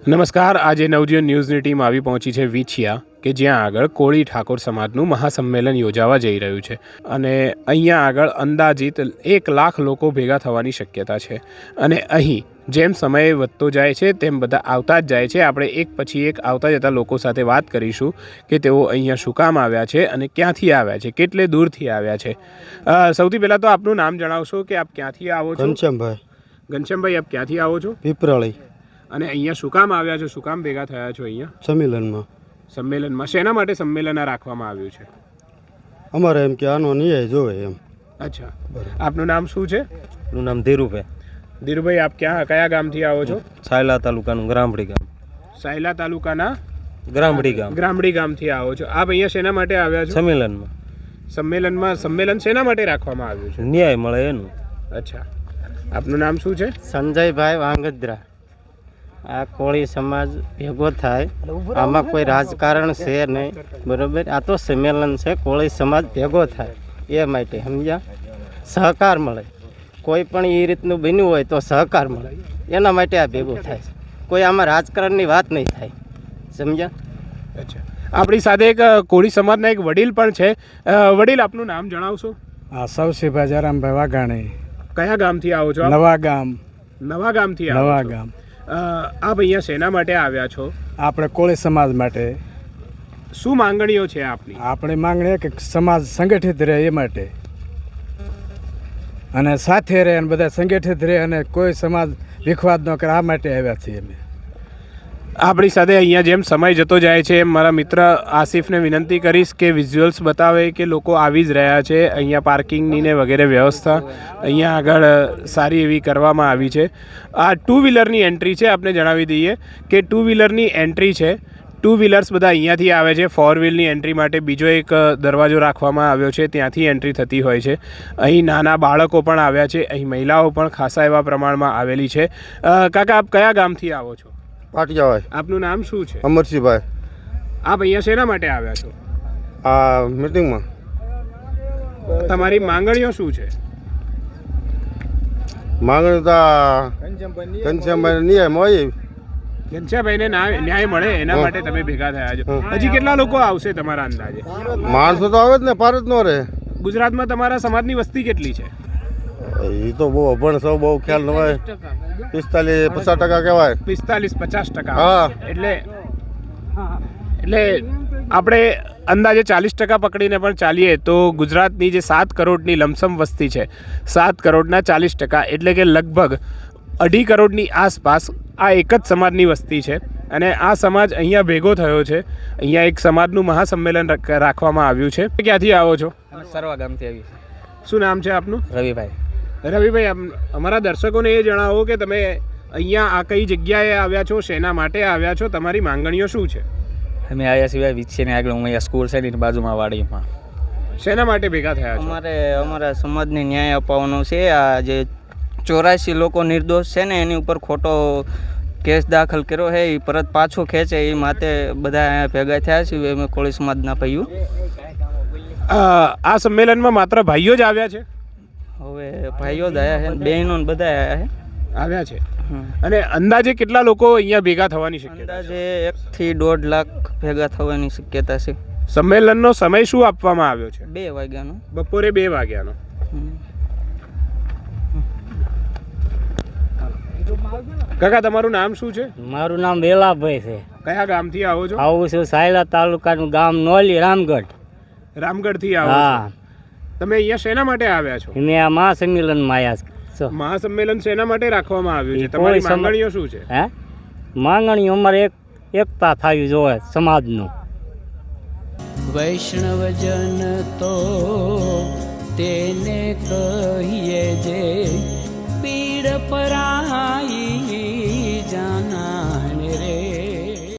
નમસ્કાર. આજે નવજીવન ન્યૂઝની ટીમ આવી પહોંચી છે વીછિયા, કે જ્યાં આગળ કોળી ઠાકોર સમાજનું મહાસંમેલન યોજાવા જઈ રહ્યું છે અને અહીંયા આગળ અંદાજિત 1 લાખ લોકો ભેગા થવાની શક્યતા છે. અને અહીં જેમ સમય વધતો જાય છે તેમ બધા આવતા જ જાય છે. આપણે એક પછી એક આવતા જતા લોકો સાથે વાત કરીશું કે તેઓ અહીંયા શું કામ આવ્યા છે અને ક્યાંથી આવ્યા છે, કેટલે દૂરથી આવ્યા છે. સૌથી પહેલાં તો આપનું નામ જણાવશો કે આપ ક્યાંથી આવો છો? ઘનશ્યામભાઈ, આપ ક્યાંથી આવો છો? પીપરાળી. અને અહીંયા શું કામ આવ્યા છો, શું કામ ભેગા થયા છો અહીંયા સંમેલનમાં? શેના માટે સંમેલન રાખવામાં આવ્યું છે? અમારે એમ કે આનો ન્યાય જોવે એમ. અચ્છા, આપનું નામ શું છે? નું નામ ધીરુભાઈ. ધીરુભાઈ, આપ કયા ગામથી આવો છો? સાયલા તાલુકાનું ગ્રામડી ગામ. સાયલા તાલુકાના ગ્રામડી ગામથી આવો છો. આપ અહીંયા શેના માટે આવ્યા છો? સંમેલન શેના માટે રાખવામાં આવ્યું છે? ન્યાય મળે એનું. અચ્છા, આપનું નામ શું છે? સંજયભાઈ વાંગદ્રા. આ કોળી સમાજ ભેગો થાય, આમાં કોઈ રાજકારણ છે નહીં, બરાબર? આ તો સંમેલન છે, કોળી સમાજ ભેગો થાય એ માટે, સમજ્યા? સહકાર મળે, કોઈ પણ એ રીતનું બન્યું હોય તો સહકાર મળે, એના માટે આ ભેગું થાય છે. કોઈ આમાં રાજકારણની વાત નહીં થાય, સમજ્યા? અચ્છા, આપણી સાથે એક કોળી સમાજના એક વડીલ પણ છે. વડીલ, આપનું નામ જણાવશો? સૌસીભાઈ જરામભાઈ વાઘાણી. કયા ગામથી આવો છો? નવા ગામથી આવો છો. આપ અહીંયા શેના માટે આવ્યા છો? આપણે કોળી સમાજ માટે. શું માંગણીઓ છે આપની? આપણી માંગણી કે સમાજ સંગઠિત રહે એ માટે, અને સાથે રહે અને બધા સંગઠિત રહે અને કોઈ સમાજ વિખવાદ ન કરે, આ માટે આવ્યા છીએ અમે. આપણી સાથે અહીંયા જેમ સમય જતો જાય છે એમ મારા મિત્ર આસિફને વિનંતી કરીશ કે વિઝ્યુઅલ્સ બતાવે કે લોકો આવી જ રહ્યા છે. અહીંયા પાર્કિંગની ને વગેરે વ્યવસ્થા અહીંયા આગળ સારી એવી કરવામાં આવી છે. આ 2 વ્હીલરની એન્ટ્રી છે. આપને જણાવી દઈએ કે 2 વ્હીલરની એન્ટ્રી છે. 2 વ્હીલર્સ બધા અહીંયાથી આવે છે. 4 વ્હીલની એન્ટ્રી માટે બીજો એક દરવાજો રાખવામાં આવ્યો છે, ત્યાંથી એન્ટ્રી થતી હોય છે. અહીં નાના બાળકો પણ આવ્યા છે, અહીં મહિલાઓ પણ ખાસા એવા પ્રમાણમાં આવેલી છે. કાકા, આપ કયા ગામથી આવો છો? પાટિયાવાય. આપનું નામ શું છે? અમરસિંહભાઈ. આપ અહીંયા શેના માટે આવ્યા છો? આ મીટિંગમાં. તમારી માંગણીઓ શું છે? માંગણી તો ઘનશ્યામભાઈ ન્યાય મળે. ઘનશ્યામભાઈને ન્યાય મળે એના માટે તમે ભેગા થયા છો. હજી કેટલા લોકો આવશે તમારા અંદાજે? માણસો તો આવે જ ને, પાર જ ન રહે. ગુજરાતમાં તમારા સમાજની વસ્તી કેટલી છે? એ તો બહુ અભણ સૌ, બહુ ખ્યાલ ન હોય. 45-50% કહેવાય. 45-50%. હા. એટલે આપણે અંદાજે 40% પકડીને પણ ચાલીએ તો ગુજરાતની જે 7 કરોડની લમસમ વસ્તી છે, 7 કરોડના 40%, એટલે કે લગભગ 2.5 કરોડની આસપાસ આ એક જ સમાજની વસ્તી છે. અને આ સમાજ અહીંયા ભેગો થયો છે. અહીંયા એક સમાજનું મહાસંમેલન રાખવામાં આવ્યું છે. ક્યાંથી આવો છો? સરવા ગામથી આવી. શું નામ છે આપનું? રવિભાઈ, અમારા દર્શકોને એ જણાવો કે તમે અહીંયા આ કઈ જગ્યાએ આવ્યા છો, શેના માટે આવ્યા છો, તમારી માંગણીઓ શું છે? અમે આવ્યા સિવાય વિછીને આગળ અહીંયા સ્કૂલ છે એની બાજુમાં વાડીમાં. શેના માટે ભેગા થયા છો? અમારા સમાજને ન્યાય અપાવવાનો છે. આ જે 84 લોકો નિર્દોષ છે ને એની ઉપર ખોટો કેસ દાખલ કર્યો છે, એ પરત પાછો ખેંચે એ માટે બધા અહીંયા ભેગા થયા છે. અમે કોળી સમાજના ભાઈઓ. આ સંમેલનમાં માત્ર ભાઈઓ જ આવ્યા છે? હવે ભાઈઓ જ આવ્યા છે, બહેનો બધા આવ્યા છે. અને અંદાજે કેટલા લોકો અહીંયા ભેગા થવાની શક્યતા? અંદાજે 1 થી 1.5 લાખ ભેગા થવાની શક્યતા છે. સંમેલનનો સમય શું આપવામાં આવ્યો છે? 2 વાગ્યાનો. બપોરે 2 વાગ્યાનો. કાકા, તમારું નામ શું છે? મારું નામ વેલાભાઈ છે. કયા ગામથી આવો છો? આવું છું સાયલા તાલુકાનું ગામ નોલી, રામગઢથી આવો છો. તમે અહીંયા શેના માટે આવ્યા છો? મેં આ મહાસંમેલનમાં આવ્યા છો. મહાસંમેલન શેના માટે રાખવામાં આવ્યું છે? તમારી માંગણીઓ શું છે? માંગણીઓ અમારે એકતા થવી જોઈએ સમાજનું. વૈષ્ણવજન તો તેને કહીએ જે પીડ પરાઈ.